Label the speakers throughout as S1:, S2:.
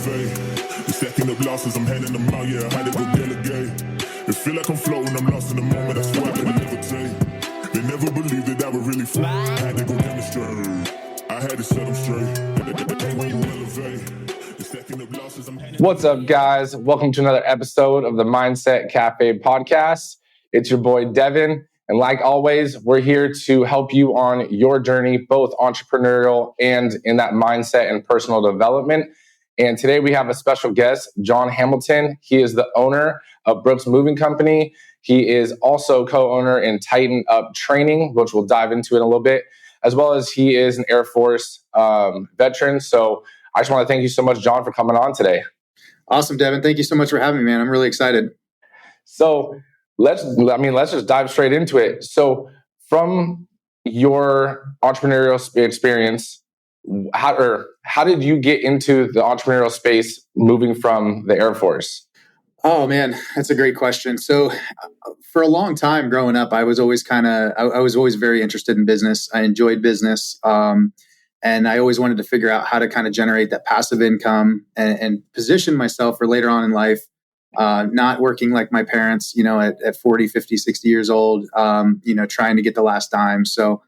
S1: elevate. The stacking up losses, I'm handing them out, yeah, I had to go delegate. It feel like I'm floating, I'm lost in the moment, that's why I couldn't levitate. They never believed that I would really fly, I had to go demonstrate. I had to set them straight. When you elevate, the stacking up losses, I'm handing.
S2: What's up, guys? Welcome to another episode of the Mindset Cafe podcast. It's your boy, Devin. And like always, we're here to help you on your journey, both entrepreneurial and in that mindset and personal development. And today we have a special guest, John Hamilton. He is the owner of Brooks Moving Company. He is also co-owner in Tighten Up Training, which we'll dive into in a little bit, as well as he is an Air Force veteran. So I just want to thank you so much, John, for coming on today.
S3: Awesome, Devin. Thank you so much for having me, man. I'm really excited.
S2: So let's just dive straight into it. So from your entrepreneurial experience, how did you get into the entrepreneurial space moving from the Air Force?
S3: Oh man, that's a great question. So for a long time growing up, I was always very interested in business. I enjoyed business. And I always wanted to figure out how to kind of generate that passive income and position myself for later on in life, not working like my parents, at 40, 50, 60 years old, trying to get the last dime. So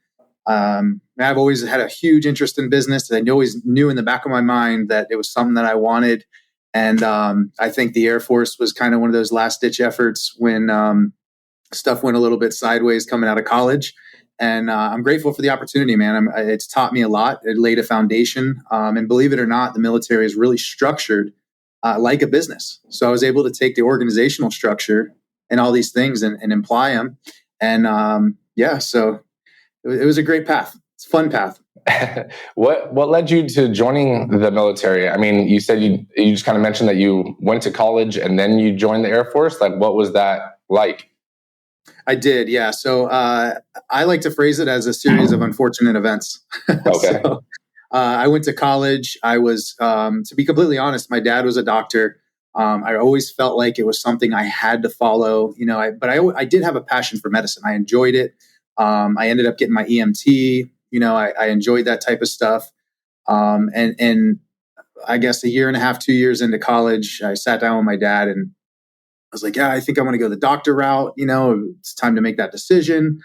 S3: I've always had a huge interest in business. I always knew in the back of my mind that it was something that I wanted. And I think the Air Force was kind of one of those last ditch efforts when stuff went a little bit sideways coming out of college. And I'm grateful for the opportunity, man. It's taught me a lot. It laid a foundation. And believe it or not, the military is really structured like a business. So I was able to take the organizational structure and all these things and apply them. And so it was a great path. It's a fun path.
S2: What led you to joining the military? I mean, you said you just kind of mentioned that you went to college and then you joined the Air Force. Like, what was that like?
S3: I did, yeah. So I like to phrase it as a series of unfortunate events.
S2: Okay.
S3: So, I went to college. I was, to be completely honest, my dad was a doctor. I always felt like it was something I had to follow, but I did have a passion for medicine. I enjoyed it. I ended up getting my EMT. I enjoyed that type of stuff. And I guess a year and a half, 2 years into college, I sat down with my dad and I was like, yeah, I think I want to go the doctor route. It's time to make that decision.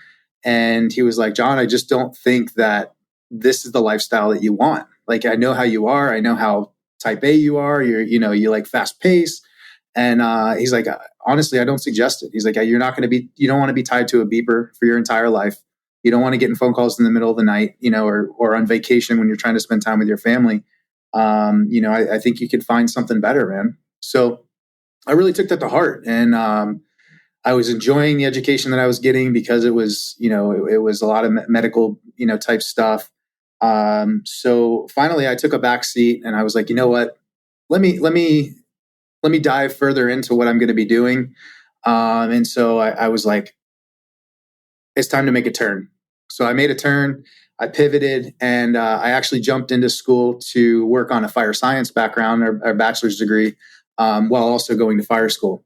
S3: And he was like, John, I just don't think that this is the lifestyle that you want. Like, I know how you are. I know how type A you are. You like fast pace. And he's like, honestly, I don't suggest it. He's like, you don't want to be tied to a beeper for your entire life. You don't want to get in phone calls in the middle of the night, or on vacation when you're trying to spend time with your family. I think you could find something better, man. So I really took that to heart. And I was enjoying the education that I was getting because it was, it was a lot of medical, type stuff. So finally I took a back seat and I was like, you know what, let me dive further into what I'm going to be doing. And so I was like, it's time to make a turn. So I made a turn, I pivoted, and I actually jumped into school to work on a fire science background or bachelor's degree, while also going to fire school.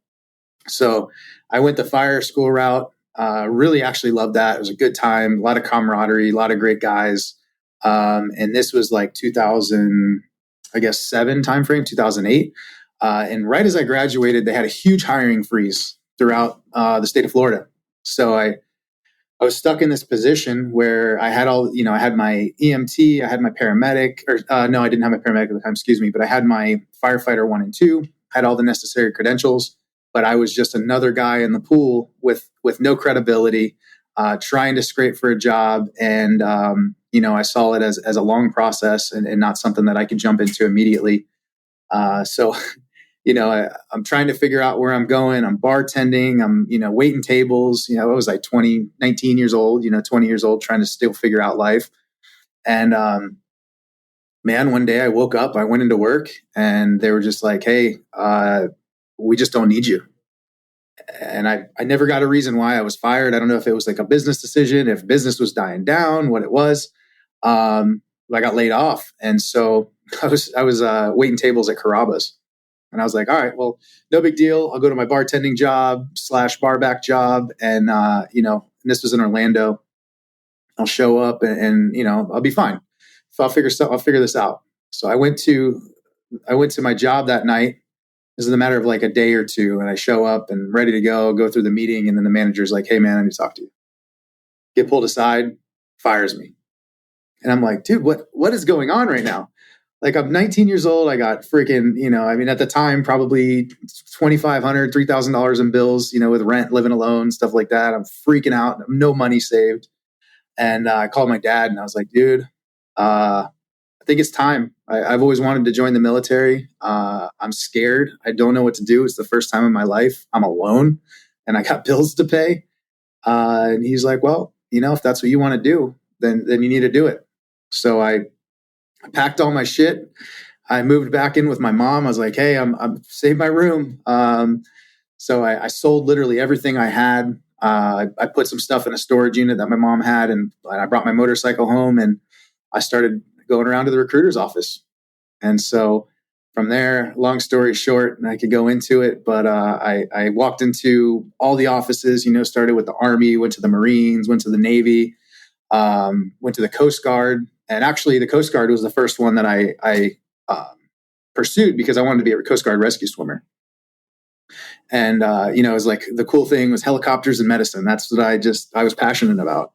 S3: So I went the fire school route, really actually loved that. It was a good time, a lot of camaraderie, a lot of great guys. And this was like 2007 timeframe, 2008. And right as I graduated, they had a huge hiring freeze throughout the state of Florida. So I was stuck in this position where I had I had my EMT, I had my paramedic, no, I didn't have my paramedic at the time, excuse me, but I had my firefighter 1 and 2, had all the necessary credentials, but I was just another guy in the pool with no credibility, trying to scrape for a job. And, I saw it as a long process and not something that I could jump into immediately. So I'm trying to figure out where I'm going. I'm bartending. I'm, waiting tables. I was like 19 years old, 20 years old, trying to still figure out life. And, man, one day I woke up, I went into work and they were just like, hey, we just don't need you. And I never got a reason why I was fired. I don't know if it was like a business decision, if business was dying down, what it was. I got laid off. And so I was waiting tables at Carrabba's. And I was like, all right, well, no big deal. I'll go to my bartending job / barback job. And, and this was in Orlando. I'll show up and I'll be fine. So I'll figure this out. So I went to I went to my job that night. This is a matter of like a day or two. And I show up and ready to go through the meeting. And then the manager's like, hey man, I need to talk to you. Get pulled aside, fires me. And I'm like, dude, what is going on right now? Like, I'm 19 years old. I got freaking, at the time, probably $2,500, $3,000 in bills, with rent, living alone, stuff like that. I'm freaking out. No money saved. And I called my dad and I was like, dude, I think it's time. I've always wanted to join the military. I'm scared. I don't know what to do. It's the first time in my life. I'm alone and I got bills to pay. And he's like, well, if that's what you want to do, then you need to do it. So I packed all my shit. I moved back in with my mom. I was like, hey, I'm saved my room. So I sold literally everything I had. I put some stuff in a storage unit that my mom had, and I brought my motorcycle home, and I started going around to the recruiter's office. And so from there, long story short, and I could go into it, but I walked into all the offices, started with the Army, went to the Marines, went to the Navy, went to the Coast Guard. And actually, the Coast Guard was the first one that I pursued because I wanted to be a Coast Guard rescue swimmer. And, it was like the cool thing was helicopters and medicine. That's what I was passionate about.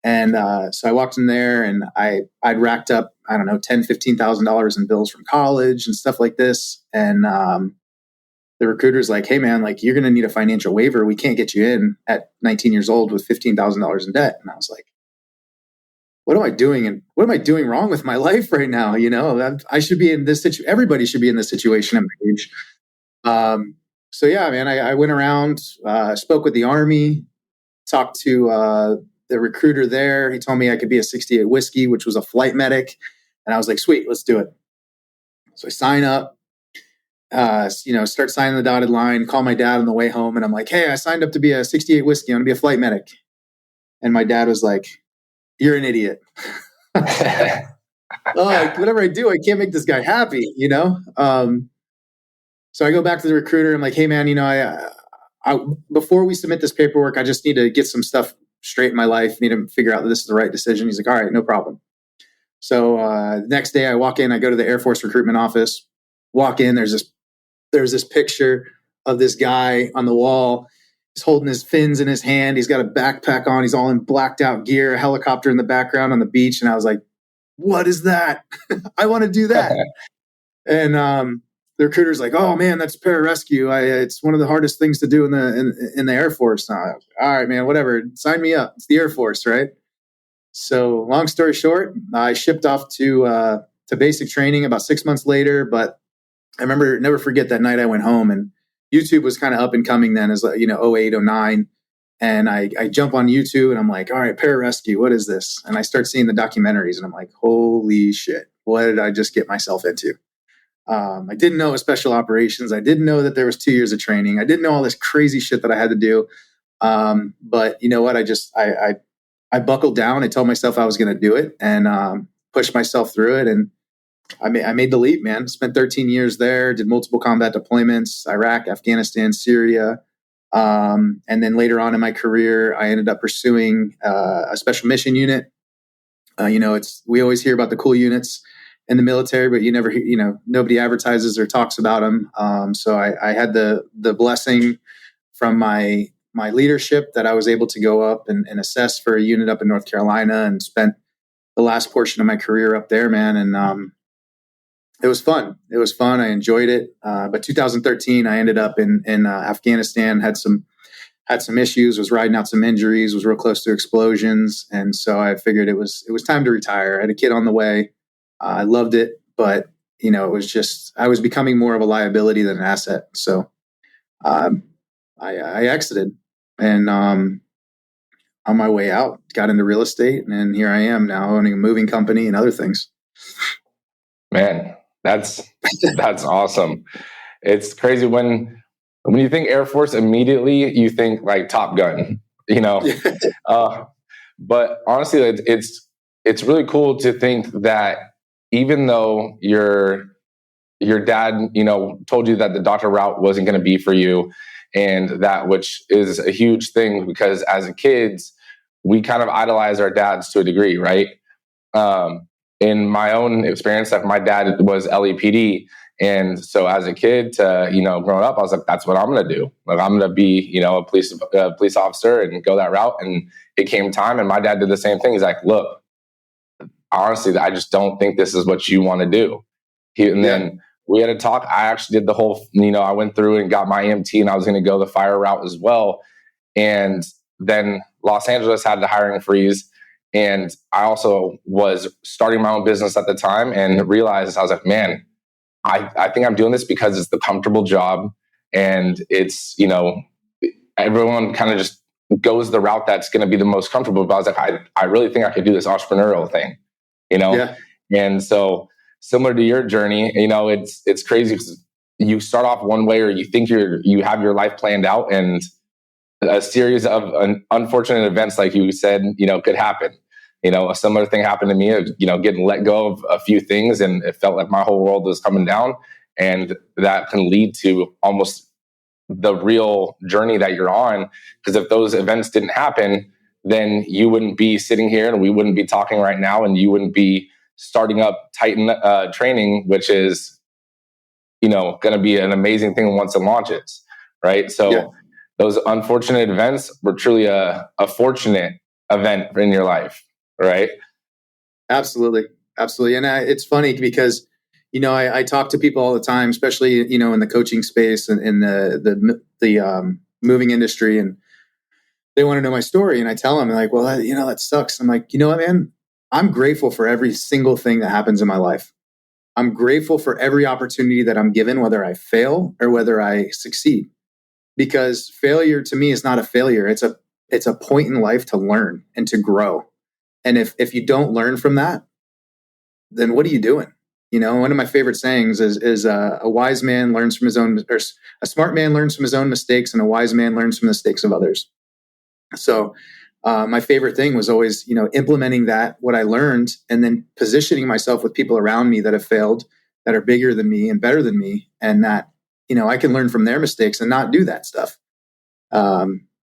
S3: And so I walked in there and I'd racked up, I don't know, $10,000, $15,000 in bills from college and stuff like this. And the recruiter's like, hey, man, like, you're going to need a financial waiver. We can't get you in at 19 years old with $15,000 in debt. And I was like, what am I doing? And what am I doing wrong with my life right now? I should be in this situation. Everybody should be in this situation at my age. So yeah, man, I went around, spoke with the Army, talked to the recruiter there. He told me I could be a 68 whiskey, which was a flight medic. And I was like, sweet, let's do it. So I sign up, start signing the dotted line, call my dad on the way home. And I'm like, hey, I signed up to be a 68 whiskey. I'm going to be a flight medic. And my dad was like, you're an idiot. Whatever I do, I can't make this guy happy, So I go back to the recruiter. I'm like, hey man, I before we submit this paperwork, I just need to get some stuff straight in my life. Need to figure out that this is the right decision. He's like, all right, no problem. So the next day I walk in, I go to the Air Force recruitment office, walk in, there's this picture of this guy on the wall. He's holding his fins in his hand. He's got a backpack on. He's all in blacked out gear, a helicopter in the background on the beach. And I was like, what is that? I want to do that. And the recruiter's like, oh man, that's pararescue. It's one of the hardest things to do in the Air Force. All right, man, whatever. Sign me up. It's the Air Force, right? So long story short, I shipped off to basic training about 6 months later. But I never forget that night I went home, and YouTube was kind of up and coming then, as 08, 09. And I jump on YouTube and I'm like, all right, pararescue, what is this? And I start seeing the documentaries and I'm like, holy shit, what did I just get myself into? I didn't know special operations. I didn't know that there was 2 years of training. I didn't know all this crazy shit that I had to do. But you know what? I buckled down. I told myself I was going to do it and pushed myself through it. And I made the leap, man. Spent 13 years there, did multiple combat deployments, Iraq, Afghanistan, Syria. And then later on in my career, I ended up pursuing a special mission unit. We always hear about the cool units in the military, but you never, nobody advertises or talks about them. So I had the blessing from my leadership that I was able to go up and assess for a unit up in North Carolina, and spent the last portion of my career up there, man. And it was fun. I enjoyed it. But 2013, I ended up in Afghanistan, had some issues, was riding out some injuries, was real close to explosions. And so I figured it was time to retire. I had a kid on the way. I loved it, but it was just, I was becoming more of a liability than an asset. So I exited, and on my way out, got into real estate, and here I am now owning a moving company and other things.
S2: Man, that's awesome. It's crazy when you think Air Force, immediately you think like Top Gun, but honestly, it's really cool to think that even though your dad, told you that the doctor route wasn't going to be for you, and that, which is a huge thing, because as kids, we kind of idolize our dads to a degree, right? In my own experience, like my dad was LAPD, And so as a kid to, growing up, I was like, that's what I'm going to do. Like, I'm going to be, a police officer and go that route. And it came time, and my dad did the same thing. He's like, look, honestly, I just don't think this is what you want to do. Then we had a talk. I actually did the whole, I went through and got my EMT, and I was going to go the fire route as well. And then Los Angeles had the hiring freeze. And I also was starting my own business at the time and realized, I was like, man, I think I'm doing this because it's the comfortable job, and it's, everyone kind of just goes the route that's going to be the most comfortable. But I was like, I really think I could do this entrepreneurial thing, And so similar to your journey, it's crazy because you start off one way, or you think you have your life planned out, and a series of unfortunate events, like you said, could happen. A similar thing happened to me, getting let go of a few things, and it felt like my whole world was coming down. And that can lead to almost the real journey that you're on. Because if those events didn't happen, then you wouldn't be sitting here, and we wouldn't be talking right now, and you wouldn't be starting up Titan training, which is, going to be an amazing thing once it launches. Right. So those unfortunate events were truly a fortunate event in your life. Right.
S3: Absolutely. And it's funny because, I talk to people all the time, especially, in the coaching space and in the moving industry, and they want to know my story. And I tell them, like, well, that sucks. I'm like, you know what, man, I'm grateful for every single thing that happens in my life. I'm grateful for every opportunity that I'm given, whether I fail or whether I succeed, because failure to me is not a failure. It's a point in life to learn and to grow. And if you don't learn from that, then what are you doing? One of my favorite sayings is a wise man learns from his own, or a smart man learns from his own mistakes, and a wise man learns from the mistakes of others. So my favorite thing was always, implementing what I learned, and then positioning myself with people around me that have failed, that are bigger than me and better than me, and that, I can learn from their mistakes and not do that stuff.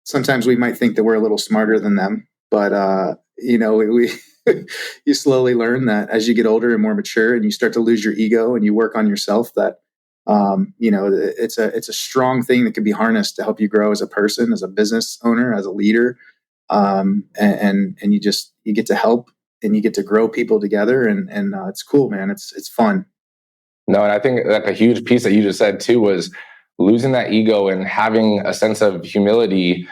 S3: Sometimes we might think that we're a little smarter than them, but we you slowly learn that as you get older and more mature, and you start to lose your ego and you work on yourself, that it's a strong thing that can be harnessed to help you grow as a person, as a business owner, as a leader, and you get to help, and you get to grow people together, and it's cool, man. It's fun.
S2: No, and I think like a huge piece that you just said too was losing that ego and having a sense of humility.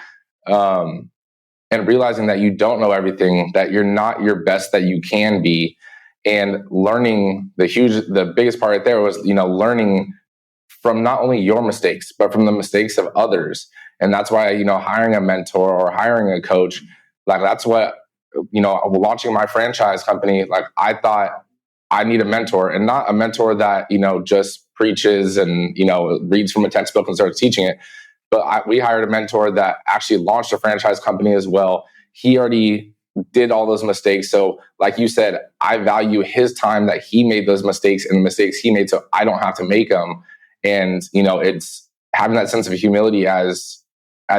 S2: And realizing that you don't know everything, that you're not your best that you can be, and learning the biggest part right there was, learning from not only your mistakes, but from the mistakes of others. And that's why, hiring a mentor or hiring a coach, like that's what, launching my franchise company, like I thought I need a mentor, and not a mentor that, just preaches and, reads from a textbook and starts teaching it. But we hired a mentor that actually launched a franchise company as well. He already did all those mistakes. So like you said, I value his time that he made those mistakes and the mistakes he made, so I don't have to make them. And, it's having that sense of humility as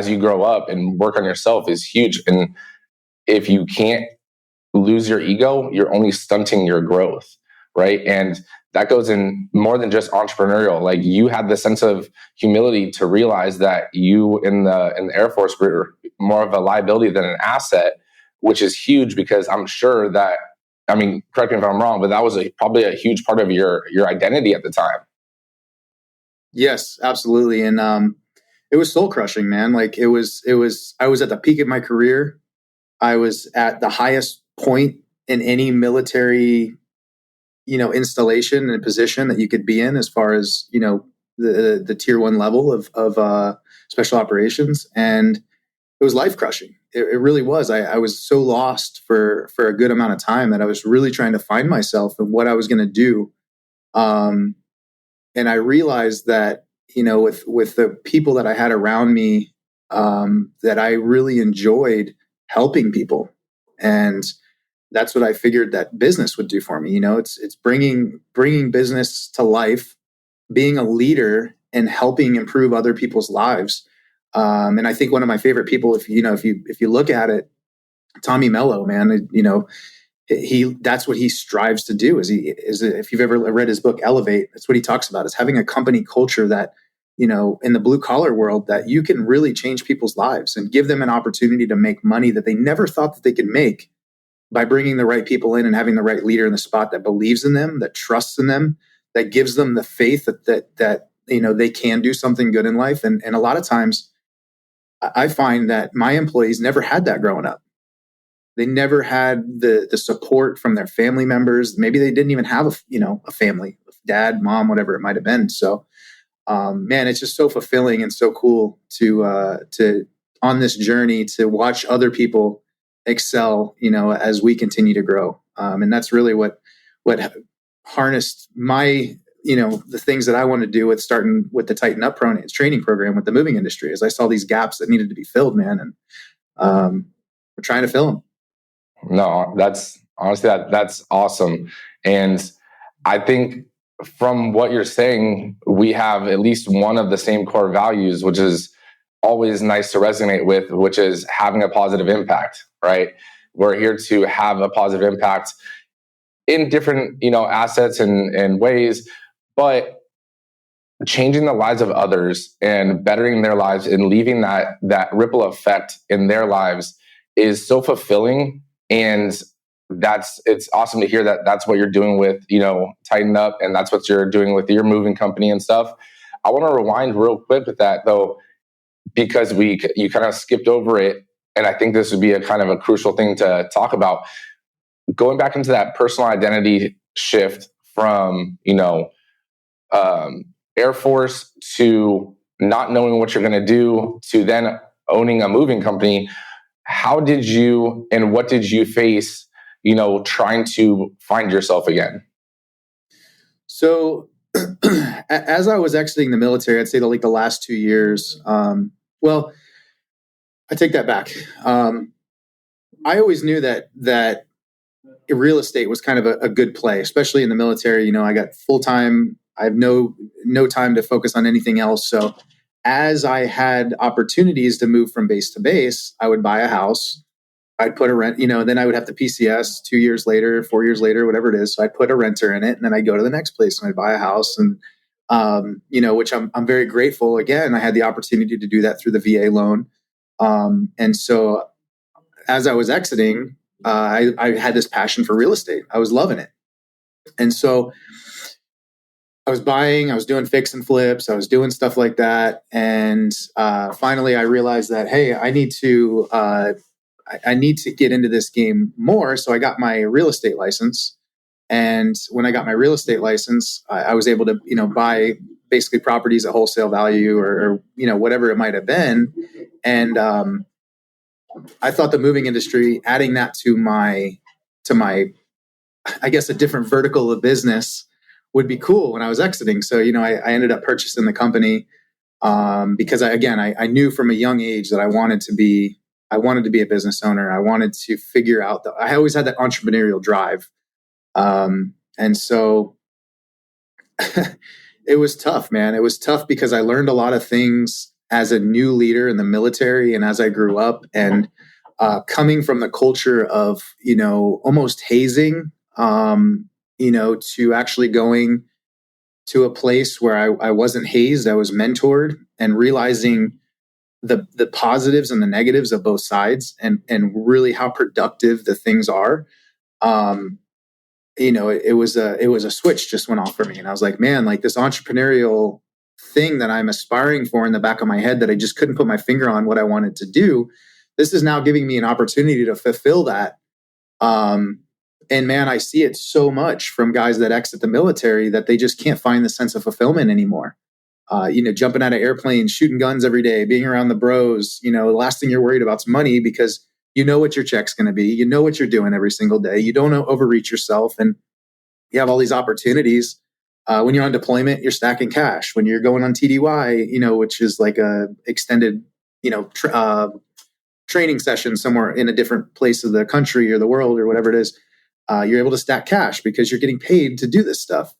S2: you grow up and work on yourself is huge. And if you can't lose your ego, you're only stunting your growth, right? And that goes in more than just entrepreneurial. Like, you had the sense of humility to realize that you in the Air Force were more of a liability than an asset, which is huge, because I'm sure that, correct me if I'm wrong, but that was probably a huge part of your identity at the time.
S3: Yes, absolutely. And it was soul crushing, man. Like I was at the peak of my career. I was at the highest point in any military installation and position that you could be in, as far as, the tier 1 level of special operations. And it was life crushing. It really was. I was so lost for a good amount of time that I was really trying to find myself and what I was going to do. And I realized that, with the people that I had around me, that I really enjoyed helping people. And that's what I figured that business would do for me. It's bringing business to life, being a leader, and helping improve other people's lives. And I think one of my favorite people, if you look at it, Tommy Mello, man, that's what he strives to do. If you've ever read his book Elevate, that's what he talks about, is having a company culture that, in the blue collar world, that you can really change people's lives and give them an opportunity to make money that they never thought that they could make, by bringing the right people in and having the right leader in the spot that believes in them, that trusts in them, that gives them the faith that they can do something good in life. And a lot of times I find that my employees never had that growing up. They never had the support from their family members. Maybe they didn't even have a family, dad, mom, whatever it might have been. So, man, it's just so fulfilling and so cool to on this journey to watch other people excel, as we continue to grow. And that's really what harnessed my, the things that I want to do with starting with the Tighten Up training program with the moving industry, is I saw these gaps that needed to be filled, man. And we're trying to fill them.
S2: No, that's honestly, that's awesome. And I think from what you're saying, we have at least one of the same core values, which is always nice to resonate with, which is having a positive impact, right? We're here to have a positive impact in different, assets and ways, but changing the lives of others and bettering their lives and leaving that ripple effect in their lives is so fulfilling. And it's awesome to hear that that's what you're doing with, Tighten Up, and that's what you're doing with your moving company and stuff. I want to rewind real quick with that though, because you kind of skipped over it. And I think this would be a kind of a crucial thing to talk about. Going back into that personal identity shift from, Air Force to not knowing what you're going to do to then owning a moving company. How did you and what did you face, trying to find yourself again?
S3: So as I was exiting the military, I'd say the last 2 years, well, I take that back. I always knew that real estate was kind of a good play, especially in the military. I got full-time. I have no time to focus on anything else. So as I had opportunities to move from base to base, I would buy a house. I'd put a rent, then I would have to PCS 2 years later, 4 years later, whatever it is. So I'd put a renter in it, and then I'd go to the next place and I'd buy a house. And, which I'm very grateful. Again, I had the opportunity to do that through the VA loan. And so as I was exiting, I had this passion for real estate. I was loving it. And so I was buying, I was doing fix and flips, I was doing stuff like that. And finally I realized that, hey, I need to get into this game more. So I got my real estate license. And when I got my real estate license, I was able to, buy basically properties at wholesale value or whatever it might have been. And I thought the moving industry, adding that to my, I guess, a different vertical of business would be cool when I was exiting. So, I ended up purchasing the company because I knew from a young age that I wanted to be a business owner. I wanted to figure out I always had that entrepreneurial drive. And so it was tough, man. It was tough because I learned a lot of things as a new leader in the military and as I grew up, and coming from the culture of, almost hazing, to actually going to a place where I wasn't hazed, I was mentored, and realizing the positives and the negatives of both sides, and really how productive the things are. It was a switch just went off for me, and I was like, man, like this entrepreneurial thing that I'm aspiring for in the back of my head that I just couldn't put my finger on what I wanted to do. This is now giving me an opportunity to fulfill that. And man, I see it so much from guys that exit the military that they just can't find the sense of fulfillment anymore. Jumping out of airplanes, shooting guns every day, being around the bros, the last thing you're worried about is money, because you know what your check's going to be. You know what you're doing every single day. You don't overreach yourself, and you have all these opportunities. When you're on deployment, you're stacking cash. When you're going on TDY, which is like a extended, training session somewhere in a different place of the country or the world or whatever it is, you're able to stack cash because you're getting paid to do this stuff.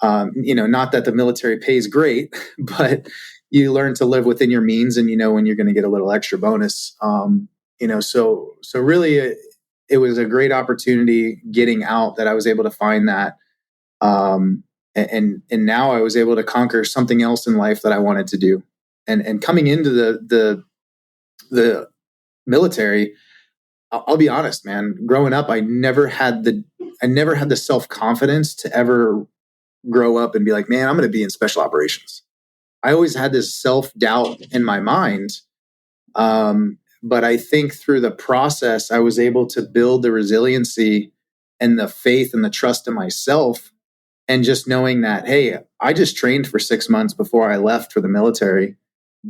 S3: Not that the military pays great, but you learn to live within your means, and when you're going to get a little extra bonus. So really, it was a great opportunity getting out that I was able to find that. And now I was able to conquer something else in life that I wanted to do. And coming into the military, I'll be honest, man, growing up, I never had the self-confidence to ever grow up and be like, man, I'm going to be in special operations. I always had this self-doubt in my mind. But I think through the process, I was able to build the resiliency and the faith and the trust in myself. And just knowing that, hey, I just trained for 6 months before I left for the military.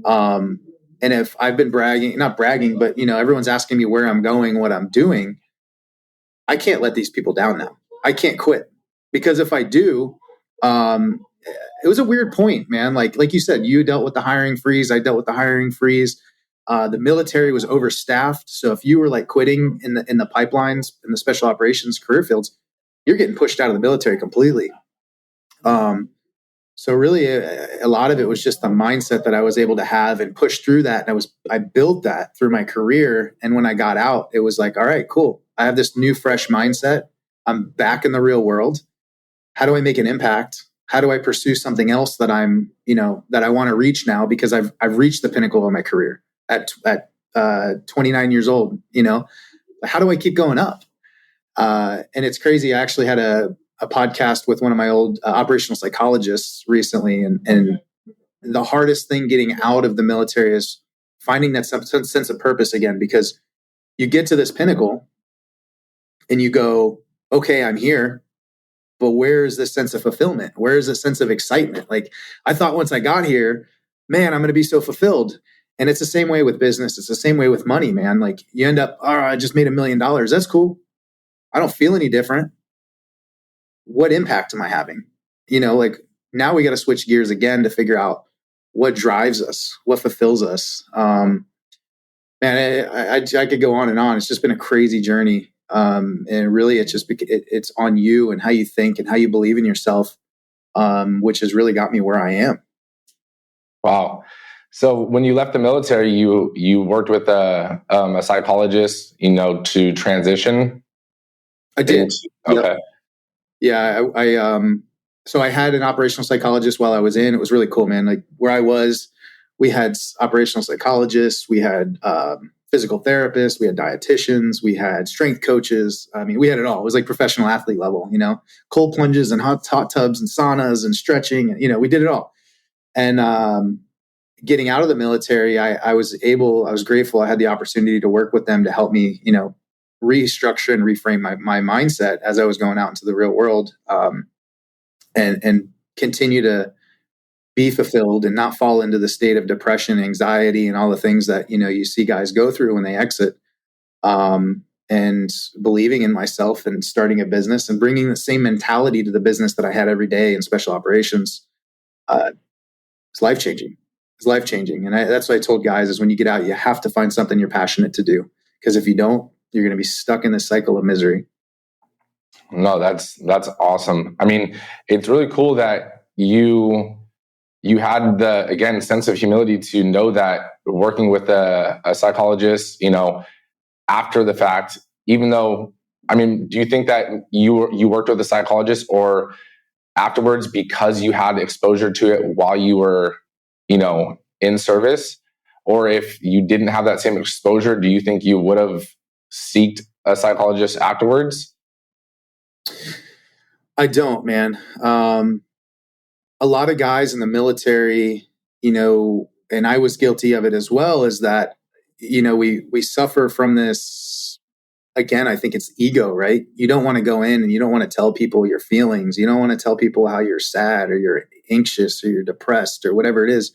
S3: And if I've been not bragging, but everyone's asking me where I'm going, what I'm doing, I can't let these people down now. I can't quit, because if I do, it was a weird point, man. Like you said, you dealt with the hiring freeze. I dealt with the hiring freeze. The military was overstaffed. So if you were like quitting in the pipelines, in the special operations career fields, you're getting pushed out of the military completely. So really a lot of it was just the mindset that I was able to have and push through that. And I built that through my career. And when I got out, it was like, all right, cool. I have this new fresh mindset. I'm back in the real world. How do I make an impact? How do I pursue something else that that I want to reach now? Because I've reached the pinnacle of my career at 29 years old. How do I keep going up? And it's crazy. I actually had a podcast with one of my old operational psychologists recently, and the hardest thing getting out of the military is finding that sense of purpose again, because you get to this pinnacle and you go, okay, I'm here, but where is this sense of fulfillment? Where is this sense of excitement? Like, I thought once I got here, man, I'm going to be so fulfilled. And it's the same way with business. It's the same way with money, man. Like, you end up, I just made $1 million. That's cool. I don't feel any different. What impact am I having? Like, now we got to switch gears again to figure out what drives us, what fulfills us. Man, I could go on and on. It's just been a crazy journey. And really, it's on you and how you think and how you believe in yourself, which has really got me where I am.
S2: Wow. So when you left the military, you worked with a psychologist, to transition.
S3: I did.
S2: Okay.
S3: Yep. Yeah. So I had an operational psychologist while I was in. It was really cool, man. Like, where I was, we had operational psychologists, we had physical therapists, we had dietitians, we had strength coaches. I mean, we had it all. It was like professional athlete level, cold plunges and hot tubs and saunas and stretching. And, we did it all. And getting out of the military, I was grateful. I had the opportunity to work with them to help me, restructure and reframe my mindset as I was going out into the real world, and continue to be fulfilled and not fall into the state of depression, anxiety, and all the things that, you see guys go through when they exit, and believing in myself and starting a business and bringing the same mentality to the business that I had every day in special operations. It's life-changing. It's life-changing. And that's what I told guys is when you get out, you have to find something you're passionate to do. Because if you don't, you're going to be stuck in this cycle of misery.
S2: No, that's awesome. I mean, it's really cool that you had the, again, sense of humility to know that working with a psychologist, after the fact, even though, I mean, do you think that you worked with a psychologist or afterwards because you had exposure to it while you were, in service? Or if you didn't have that same exposure, do you think you would have sought a psychologist afterwards?
S3: I don't, man. A lot of guys in the military, and I was guilty of it as well, is that, we suffer from this. Again, I think it's ego, right? You don't want to go in and you don't want to tell people your feelings. You don't want to tell people how you're sad or you're anxious or you're depressed or whatever it is.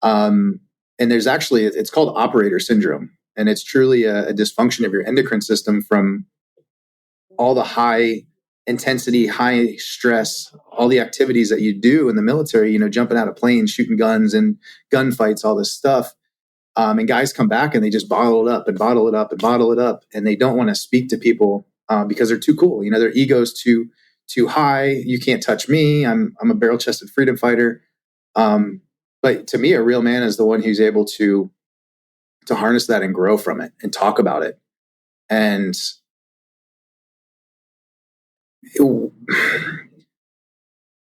S3: And there's actually, it's called operator syndrome. And it's truly a dysfunction of your endocrine system from all the high intensity, high stress, all the activities that you do in the military, jumping out of planes, shooting guns and gunfights, all this stuff. And guys come back and they just bottle it up and bottle it up and bottle it up. And they don't want to speak to people because they're too cool. Their ego's too high. You can't touch me. I'm a barrel chested freedom fighter. But to me, a real man is the one who's able to harness that and grow from it and talk about it. And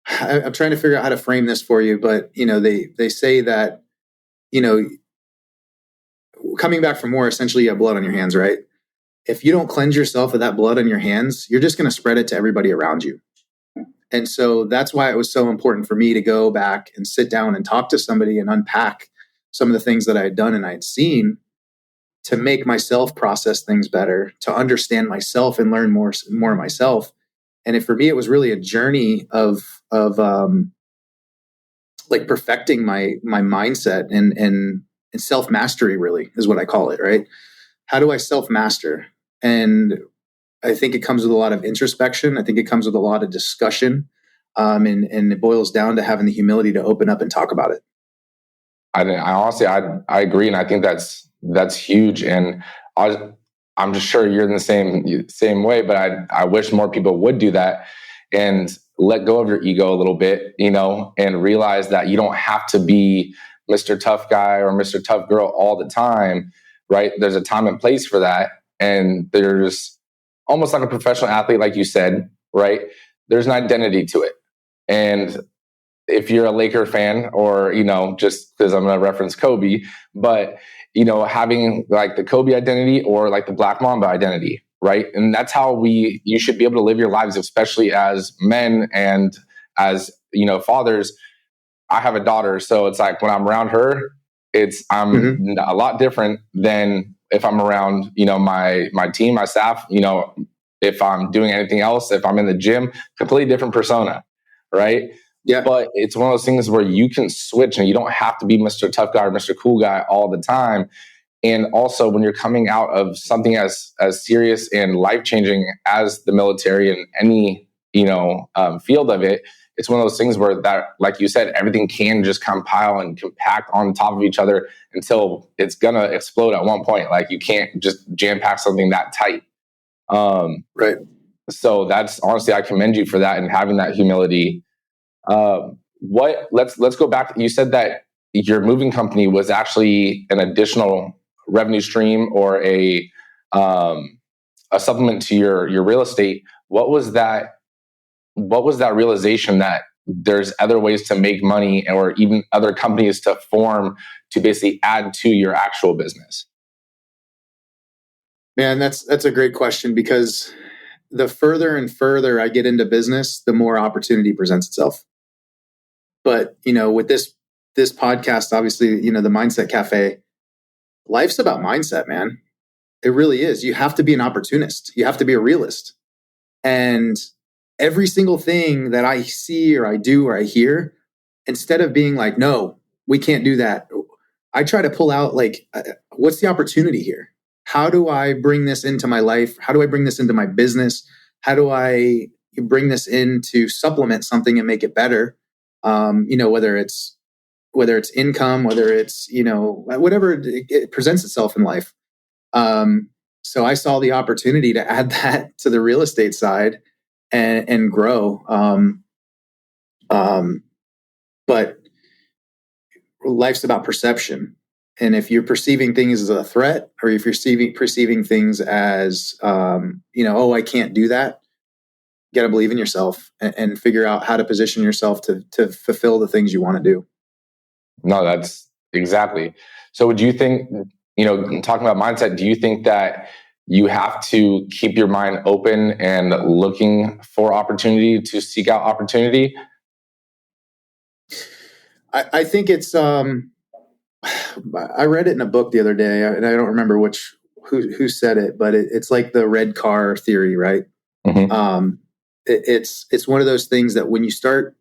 S3: I'm trying to figure out how to frame this for you, but they say that, coming back from war, essentially you have blood on your hands, right? If you don't cleanse yourself of that blood on your hands, you're just going to spread it to everybody around you. And so that's why it was so important for me to go back and sit down and talk to somebody and unpack some of the things that I had done and I had seen, to make myself process things better, to understand myself and learn more of myself. And for me, it was really a journey of like perfecting my mindset and self mastery, really is what I call it. Right? How do I self master? And I think it comes with a lot of introspection. I think it comes with a lot of discussion, and it boils down to having the humility to open up and talk about it.
S2: I honestly, I agree, and I think that's huge. And I'm just sure you're in the same way. But I wish more people would do that and let go of your ego a little bit, and realize that you don't have to be Mr. Tough Guy or Mr. Tough Girl all the time, right? There's a time and place for that, and there's almost like a professional athlete, like you said, right? There's an identity to it, and if you're a Laker fan, or, just because I'm going to reference Kobe, but, having like the Kobe identity or like the Black Mamba identity, right? And that's how you should be able to live your lives, especially as men and as, fathers. I have a daughter, so it's like when I'm around her, I'm a lot different than if I'm around, my team, my staff, if I'm doing anything else, if I'm in the gym, completely different persona, right?
S3: Yeah.
S2: But it's one of those things where you can switch and you don't have to be Mr. Tough Guy or Mr. Cool Guy all the time. And also when you're coming out of something as serious and life-changing as the military and any, field of it, it's one of those things where that, like you said, everything can just compile and compact on top of each other until it's going to explode at one point. Like you can't just jam pack something that tight.
S3: Right.
S2: So that's honestly, I commend you for that and having that humility. Let's go back. You said that your moving company was actually an additional revenue stream or a supplement to your real estate. What was that realization that there's other ways to make money, or even other companies to form to basically add to your actual business?
S3: Man, that's a great question, because the further and further I get into business, the more opportunity presents itself. But, with this podcast, obviously, the Mindset Cafe, life's about mindset, man. It really is. You have to be an opportunist. You have to be a realist. And every single thing that I see or I do or I hear, instead of being like, no, we can't do that, I try to pull out like, what's the opportunity here? How do I bring this into my life? How do I bring this into my business? How do I bring this in to supplement something and make it better? Whether it's income, whether it's, whatever it presents itself in life. So I saw the opportunity to add that to the real estate side and grow. But life's about perception. And if you're perceiving things as a threat, or if you're perceiving things as, oh, I can't do that, you got to believe in yourself and figure out how to position yourself to fulfill the things you want to do.
S2: No, that's exactly. So would you think, talking about mindset, do you think that you have to keep your mind open and looking for opportunity to seek out opportunity?
S3: I think it's, I read it in a book the other day, and I don't remember who said it, but it's like the red car theory, right?
S2: Mm-hmm.
S3: It's one of those things that when you start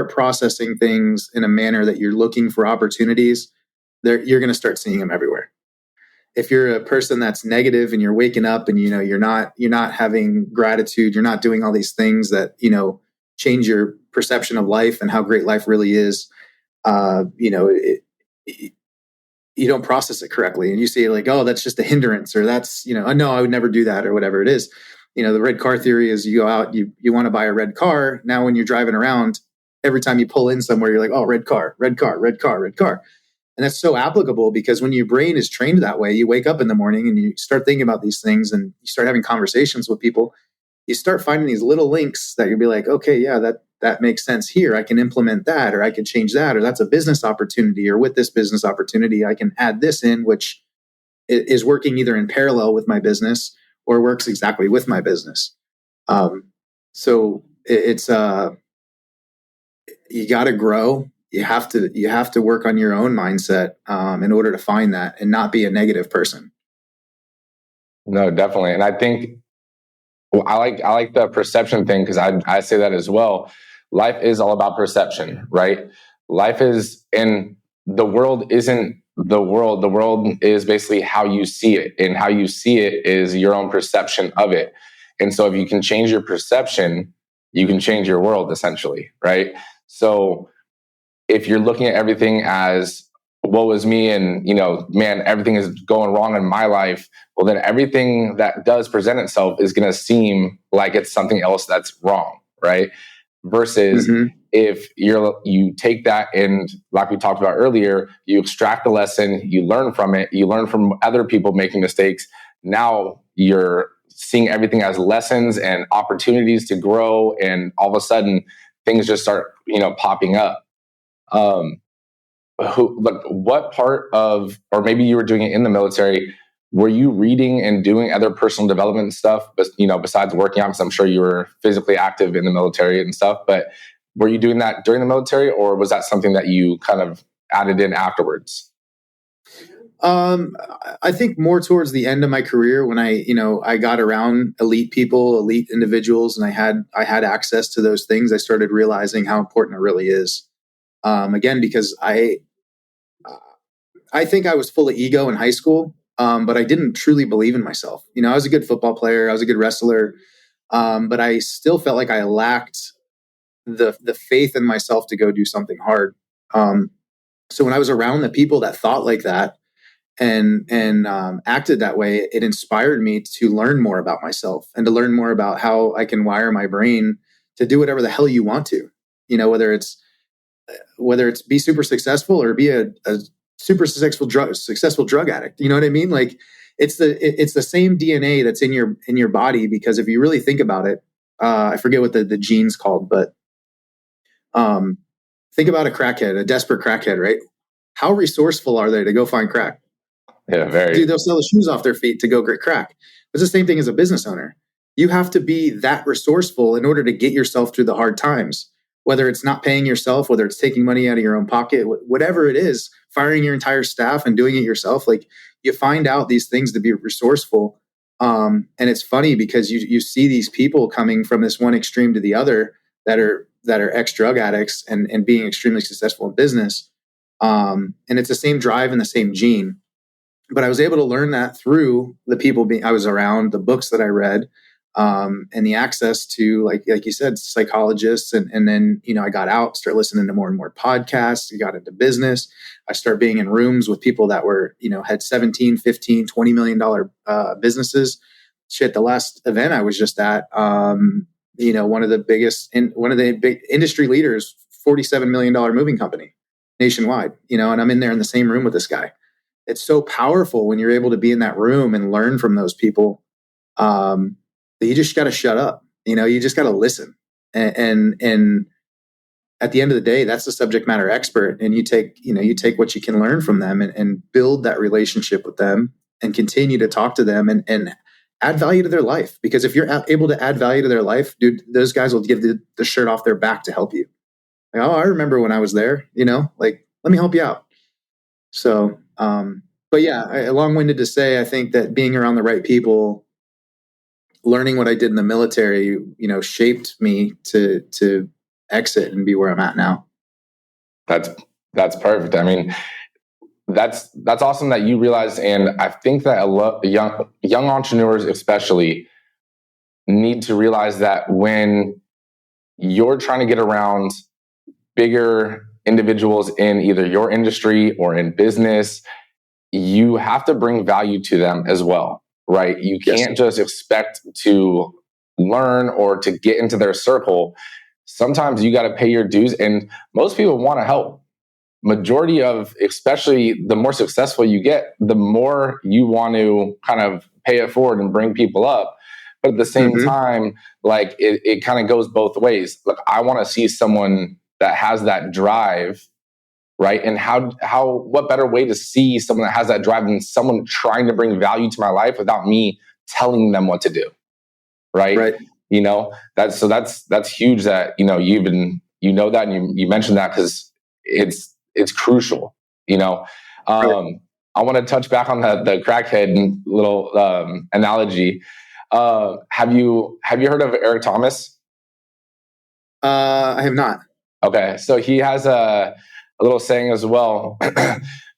S3: processing things in a manner that you're looking for opportunities, you're going to start seeing them everywhere. If you're a person that's negative and you're waking up and you're not having gratitude, you're not doing all these things that change your perception of life and how great life really is, you don't process it correctly, and you see like, oh, that's just a hindrance, or that's no, I would never do that, or whatever it is. The red car theory is you go out, you want to buy a red car. Now, when you're driving around, every time you pull in somewhere, you're like, oh, red car, red car, red car, red car. And that's so applicable, because when your brain is trained that way, you wake up in the morning and you start thinking about these things and you start having conversations with people. you start finding these little links that you'll be like, okay, yeah, that makes sense here. I can implement that, or I can change that, or that's a business opportunity, or with this business opportunity, I can add this in, which is working either in parallel with my business or works exactly with my business. So it's you got to grow. You have to work on your own mindset in order to find that and not be a negative person.
S2: No, definitely. And I think I like the perception thing, because I say that as well. Life is all about perception, right? Life is, and the world isn't the world. The world is basically how you see it, and how you see it is your own perception of it. And so if you can change your perception, you can change your world, essentially, right? So if you're looking at everything as woe is me, and man, everything is going wrong in my life, well, then everything that does present itself is going to seem like it's something else that's wrong, right? Versus if you take that, and like we talked about earlier, you extract the lesson, you learn from it, you learn from other people making mistakes. Now you're seeing everything as lessons and opportunities to grow, and all of a sudden things just start popping up. What part of, or maybe you were doing it in the military, were you reading and doing other personal development stuff, but besides working out? Because I'm sure you were physically active in the military and stuff, but were you doing that during the military, or was that something that you kind of added in afterwards?
S3: I think more towards the end of my career, when I got around elite people, elite individuals, and I had access to those things, I started realizing how important it really is. Again, because I think I was full of ego in high school, but I didn't truly believe in myself. I was a good football player, I was a good wrestler, but I still felt like I lacked the faith in myself to go do something hard. So when I was around the people that thought like that and acted that way, it inspired me to learn more about myself and to learn more about how I can wire my brain to do whatever the hell you want to. Whether it's be super successful or be a super successful drug addict. You know what I mean? Like it's the same DNA that's in your body, because if you really think about it, I forget what the gene's called, but think about a crackhead, a desperate crackhead, right? How resourceful are they to go find crack?
S2: Yeah, very.
S3: Dude, they'll sell the shoes off their feet to go get crack. It's the same thing as a business owner. You have to be that resourceful in order to get yourself through the hard times. Whether it's not paying yourself, whether it's taking money out of your own pocket, whatever it is, firing your entire staff and doing it yourself, like you find out these things to be resourceful. And it's funny because you see these people coming from this one extreme to the other that are ex-drug addicts and being extremely successful in business. And it's the same drive and the same gene. But I was able to learn that through the people I was around, the books that I read, and the access to, like you said, psychologists. And then, I got out, started listening to more and more podcasts. I got into business. I started being in rooms with people that were, had 17, 15, $20 million businesses. Shit, the last event I was just at, one of the big industry leaders, $47 million moving company nationwide, and I'm in there in the same room with this guy. It's so powerful when you're able to be in that room and learn from those people. That you just got to shut up. You just got to listen. And at the end of the day, that's the subject matter expert. And you take what you can learn from them and build that relationship with them and continue to talk to them and add value to their life. Because if you're able to add value to their life, dude, those guys will give the shirt off their back to help you. Like, oh, I remember when I was there, like, let me help you out. So, but yeah, long-winded to say, I think that being around the right people, learning what I did in the military, shaped me to exit and be where I'm at now.
S2: That's perfect. I mean, that's awesome that you realized. And I think that young entrepreneurs especially need to realize that when you're trying to get around bigger individuals in either your industry or in business, you have to bring value to them as well, right? You can't just expect to learn or to get into their circle. Sometimes you got to pay your dues, and most people want to help. Majority of, especially the more successful you get, the more you want to kind of pay it forward and bring people up. But at the same
S3: Mm-hmm.
S2: time, like it kind of goes both ways. Look, I want to see someone that has that drive, right? And what better way to see someone that has that drive than someone trying to bring value to my life without me telling them what to do, right?
S3: Right.
S2: That's huge that, that, and you mentioned that because it's crucial,
S3: Right.
S2: I want to touch back on the crackhead little analogy. Have you heard of Eric Thomas?
S3: I have not.
S2: Okay, so he has a little saying as well.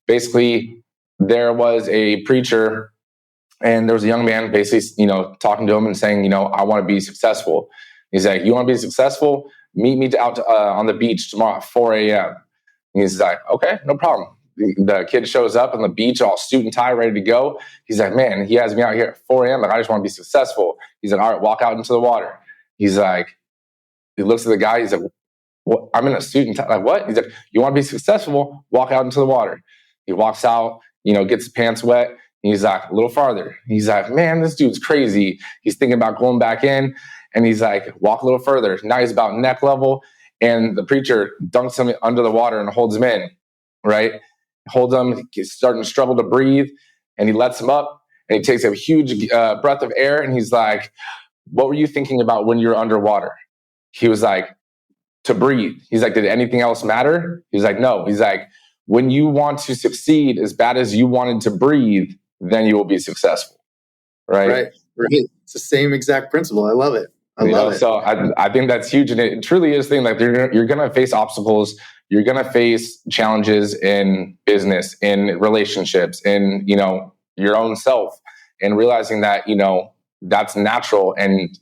S2: Basically, there was a preacher, and there was a young man basically, talking to him and saying, I want to be successful. He's like, you want to be successful? Meet me out on the beach tomorrow at 4 a.m. And he's like, okay, no problem. The kid shows up on the beach, all suit and tie, ready to go. He's like, man, he has me out here at 4 a.m. Like, I just want to be successful. He's like, all right, walk out into the water. He's like, he looks at the guy. He's like, well, I'm in a suit and tie. Like, what? He's like, you want to be successful? Walk out into the water. He walks out, gets his pants wet. He's like, a little farther. He's like, man, this dude's crazy. He's thinking about going back in. And he's like, walk a little further. Now he's about neck level. And the preacher dunks him under the water and holds him in, right? Holds him. He's starting to struggle to breathe. And he lets him up. And he takes a huge breath of air. And he's like, what were you thinking about when you were underwater? He was like, to breathe. He's like, did anything else matter? He's like, no. He's like, when you want to succeed as bad as you wanted to breathe, then you will be successful. Right.
S3: It's the same exact principle. I love it. I love it.
S2: So I think that's huge. And it truly is the thing. Like, you're going to face obstacles. You're going to face challenges in business, in relationships, in, your own self, and realizing that, that's natural. And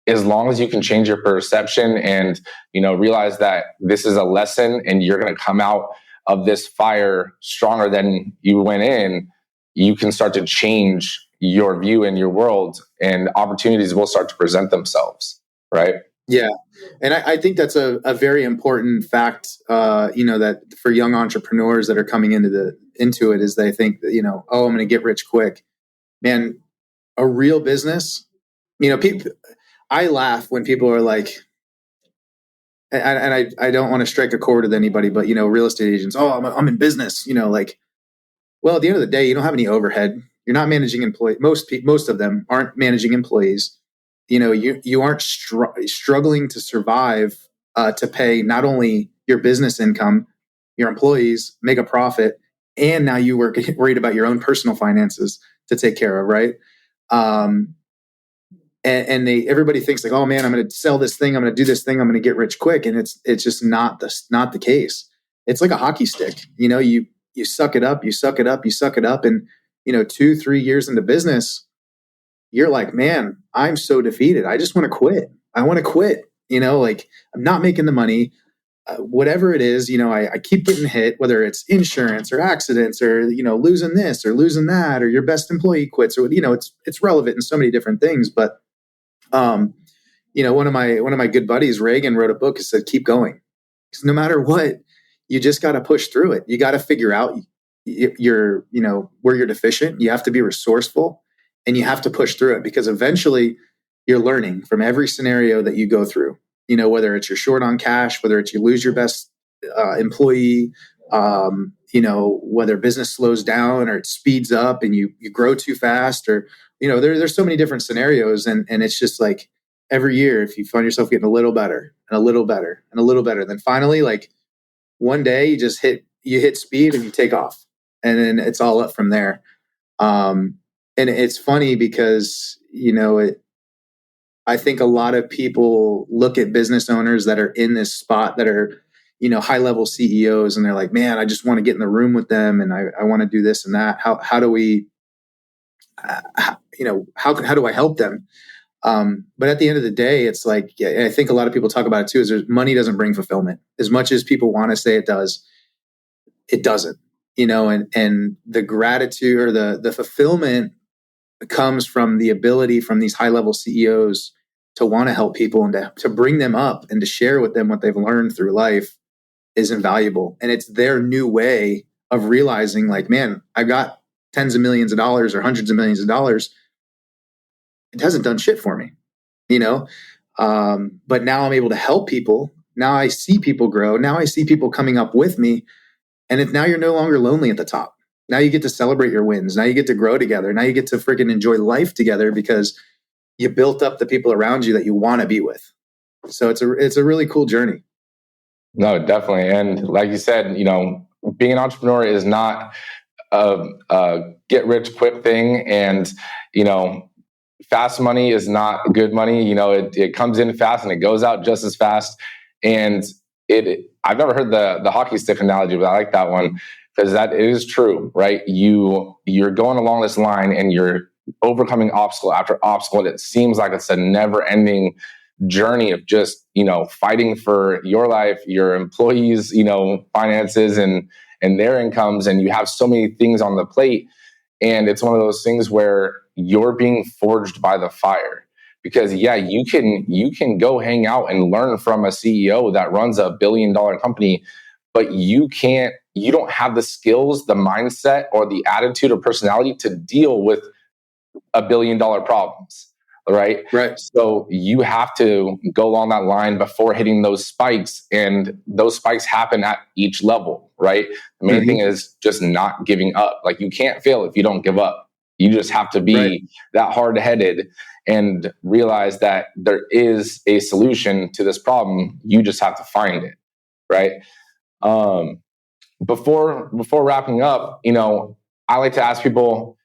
S2: as long as you can change your perception and, realize that this is a lesson and you're going to come out of this fire stronger than you went in, you can start to change your view in your world, and opportunities will start to present themselves. Right.
S3: Yeah. And I think that's a very important fact, that for young entrepreneurs that are coming into it is they think that, oh, I'm going to get rich quick. Man, a real business, people, I laugh when people are like, and I don't want to strike a chord with anybody, but, real estate agents, oh, I'm in business, well, at the end of the day, you don't have any overhead. You're not managing employees. Most of them aren't managing employees. You aren't struggling to survive, to pay not only your business income, your employees, make a profit, and now you worried about your own personal finances to take care of, right? And everybody thinks like, oh man, I'm going to sell this thing, I'm going to do this thing, I'm going to get rich quick, and it's just not the case. It's like a hockey stick. You suck it up, you suck it up, you suck it up, and 2-3 years into business, you're like, man, I'm so defeated. I just want to quit. I want to quit. Like, I'm not making the money. Whatever it is, I keep getting hit, whether it's insurance or accidents or, losing this or losing that, or your best employee quits, or, it's relevant in so many different things. But, one of my good buddies, Reagan, wrote a book that said, keep going. Because no matter what, you just got to push through it. You got to figure out where you're deficient. You have to be resourceful, and you have to push through it, because eventually you're learning from every scenario that you go through, whether it's you're short on cash, whether it's you lose your best employee, whether business slows down or it speeds up and you grow too fast, or, there's so many different scenarios. And it's just like every year, if you find yourself getting a little better and a little better and a little better, then finally, like one day you hit speed and you take off, and then it's all up from there. And it's funny because, I think a lot of people look at business owners that are in this spot that are, high level CEOs, and they're like, man, I just want to get in the room with them, and I want to do this and that. How do we, how do I help them? But at the end of the day, it's like, I think a lot of people talk about it too, is money doesn't bring fulfillment as much as people want to say it does. It doesn't, and the gratitude or the fulfillment comes from the ability from these high level CEOs to want to help people and to bring them up and to share with them what they've learned through life is invaluable. And it's their new way of realizing, like, man, I got tens of millions of dollars or hundreds of millions of dollars. it hasn't done shit for me, you know? But now I'm able to help people. Now I see people grow. Now I see people coming up with me. And now you're no longer lonely at the top. Now you get to celebrate your wins. Now you get to grow together. Now you get to freaking enjoy life together because you built up the people around you that you want to be with. So it's a really cool journey.
S2: No, definitely. And like you said, being an entrepreneur is not a get rich quick thing. And, fast money is not good money. It comes in fast and it goes out just as fast. And I've never heard the hockey stick analogy, but I like that one because that is true, right? You're going along this line and you're overcoming obstacle after obstacle. And it seems like it's a never ending journey of just, fighting for your life, your employees, finances and their incomes. And you have so many things on the plate. And it's one of those things where you're being forged by the fire. Because you can go hang out and learn from a CEO that runs $1 billion company, but you don't have the skills, the mindset, or the attitude or personality to deal with $1 billion problems. Right. So you have to go along that line before hitting those spikes, and those spikes happen at each level. Right. The main thing is just not giving up. Like, you can't fail if you don't give up. You just have to be that hard-headed and realize that there is a solution to this problem. You just have to find it. Right. Before wrapping up, I like to ask people,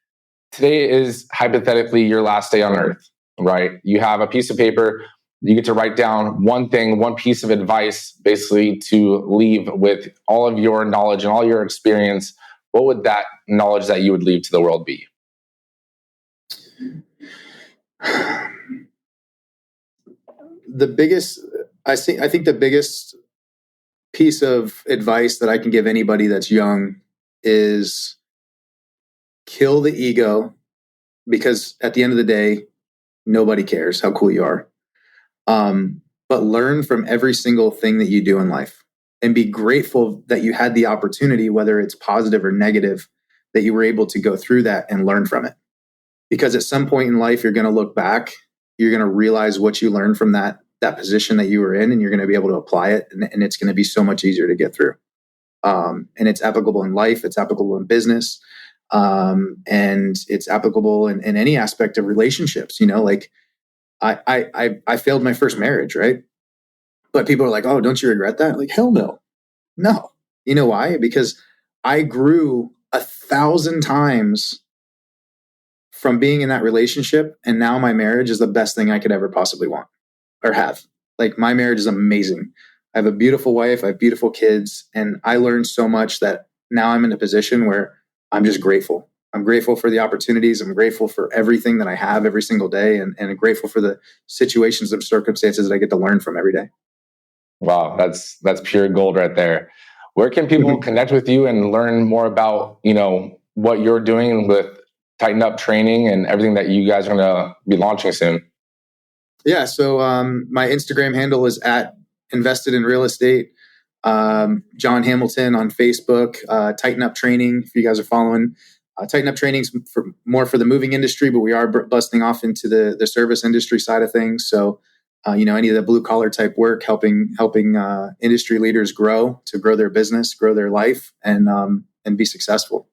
S2: today is hypothetically your last day on earth. Right? You have a piece of paper. You get to write down one piece of advice, basically to leave with all of your knowledge and all your experience. What would that knowledge that you would leave to the world be?
S3: I think the biggest piece of advice that I can give anybody that's young is kill the ego, because at the end of the day, nobody cares how cool you are. But learn from every single thing that you do in life and be grateful that you had the opportunity, whether it's positive or negative, that you were able to go through that and learn from it. Because at some point in life, you're going to look back, you're going to realize what you learned from that position that you were in, and you're going to be able to apply it. And it's going to be so much easier to get through. And it's applicable in life. It's applicable in business. And it's applicable in any aspect of relationships. Like I failed my first marriage, right? But people are like, oh, don't you regret that? Like, hell no. No. You know why? Because I grew 1,000 times from being in that relationship. And now my marriage is the best thing I could ever possibly want or have. Like, my marriage is amazing. I have a beautiful wife. I have beautiful kids. And I learned so much that now I'm in a position where I'm just grateful. I'm grateful for the opportunities. I'm grateful for everything that I have every single day, and I'm grateful for the situations and circumstances that I get to learn from every day.
S2: Wow, that's pure gold right there. Where can people connect with you and learn more about, what you're doing with Tighten Up training and everything that you guys are going to be launching soon?
S3: Yeah. So my Instagram handle is at Invested in Real Estate. John Hamilton on Facebook, Tighten Up Training. If you guys are following, Tighten Up Training is more for the moving industry, but we are busting off into the service industry side of things. So, any of the blue collar type work, helping industry leaders grow their business, grow their life, and be successful.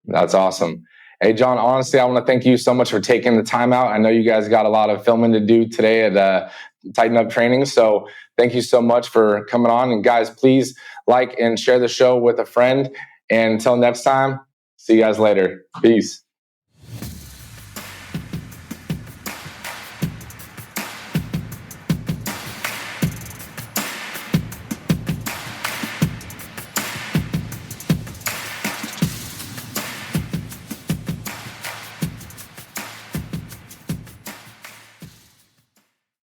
S2: That's awesome. Hey, John, honestly, I want to thank you so much for taking the time out. I know you guys got a lot of filming to do today at Tighten Up Training. So thank you so much for coming on. And guys, please like and share the show with a friend. And until next time, see you guys later. Peace.